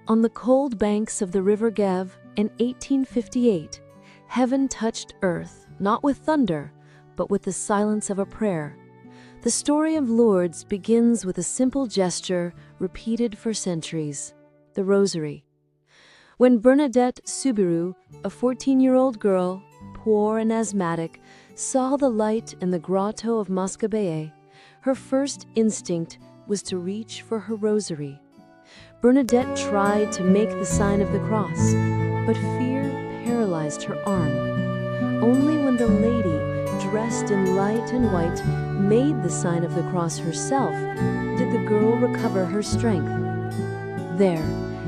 On the cold banks of the River Gave in 1858, heaven touched earth, not with thunder, but with the silence of a prayer. The story of Lourdes begins with a simple gesture repeated for centuries: the Rosary. When Bernadette Soubirous, a 14-year-old girl, poor and asthmatic, saw the light in the grotto of Mascabeille, her first instinct was to reach for her rosary. Bernadette tried to make the sign of the cross, but fear paralyzed her arm. Only when the lady, dressed in light and white, made the sign of the cross herself, did the girl recover her strength. There,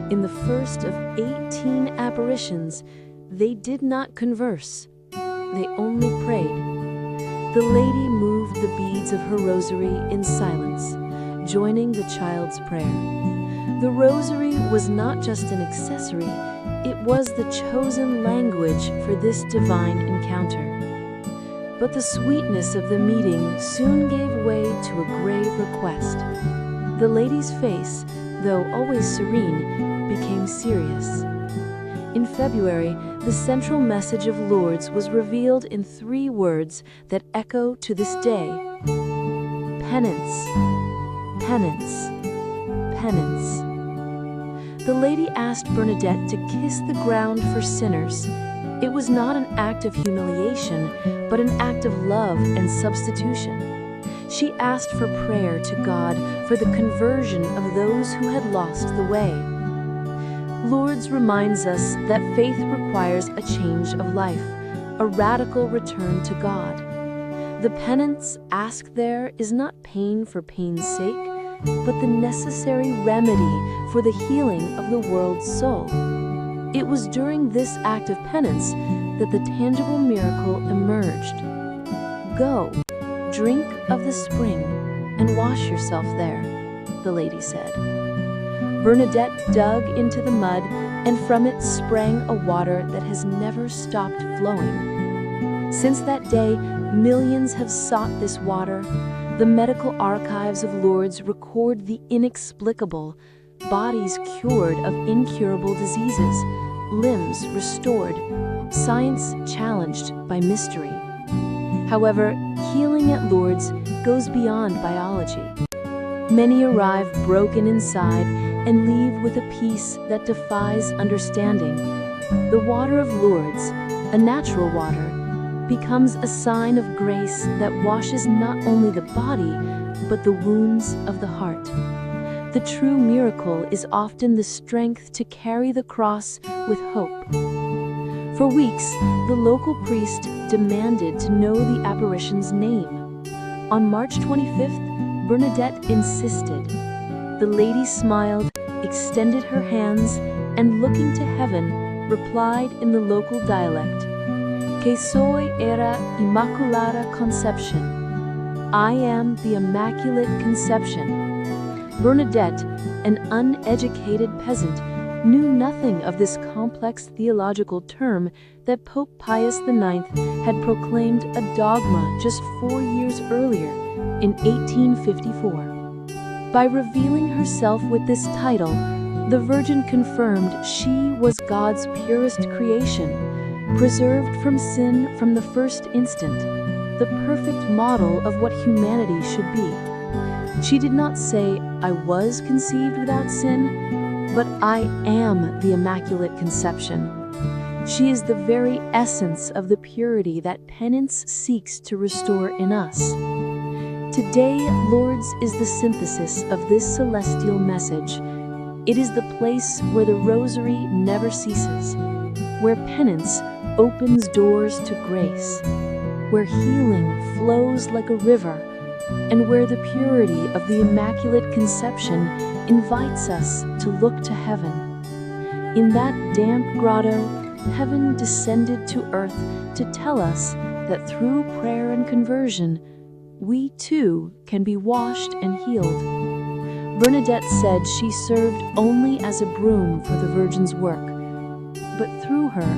in the first of 18 apparitions, they did not converse. They only prayed. The lady moved the beads of her rosary in silence, joining the child's prayer. The rosary was not just an accessory, it was the chosen language for this divine encounter. But the sweetness of the meeting soon gave way to a grave request. The lady's face, though always serene, became serious. In February, the central message of Lourdes was revealed in 3 words that echo to this day: penance, penance, penance. The lady asked Bernadette to kiss the ground for sinners. It was not an act of humiliation, but an act of love and substitution. She asked for prayer to God for the conversion of those who had lost the way. Lourdes reminds us that faith requires a change of life, a radical return to God. The penance asked there is not pain for pain's sake, but the necessary remedy for the healing of the world's soul. It was during this act of penance that the tangible miracle emerged. Go, drink of the spring, and wash yourself there, the lady said. Bernadette dug into the mud, and from it sprang a water that has never stopped flowing. Since that day, millions have sought this water. The medical archives of Lourdes record the inexplicable: bodies cured of incurable diseases, limbs restored, science challenged by mystery. However, healing at Lourdes goes beyond biology. Many arrive broken inside and leave with a peace that defies understanding. The water of Lourdes, a natural water, becomes a sign of grace that washes not only the body, but the wounds of the heart. The true miracle is often the strength to carry the cross with hope. For weeks, the local priest demanded to know the apparition's name. On March 25th, Bernadette insisted. The lady smiled, extended her hands, and looking to heaven, replied in the local dialect: "Que soy era Immaculate Conception." I am the Immaculate Conception. Bernadette, an uneducated peasant, knew nothing of this complex theological term that Pope Pius IX had proclaimed a dogma just 4 years earlier, in 1854. By revealing herself with this title, the Virgin confirmed she was God's purest creation, preserved from sin from the first instant, the perfect model of what humanity should be. She did not say, "I was conceived without sin," but "I am the Immaculate Conception." She is the very essence of the purity that penance seeks to restore in us. Today, Lourdes is the synthesis of this celestial message. It is the place where the rosary never ceases, where penance opens doors to grace, where healing flows like a river, and where the purity of the Immaculate Conception invites us to look to heaven. In that damp grotto, heaven descended to earth to tell us that through prayer and conversion, we too can be washed and healed. Bernadette said she served only as a broom for the Virgin's work, but through her,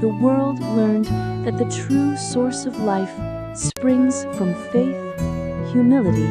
the world learned that the true source of life springs from faith, humility,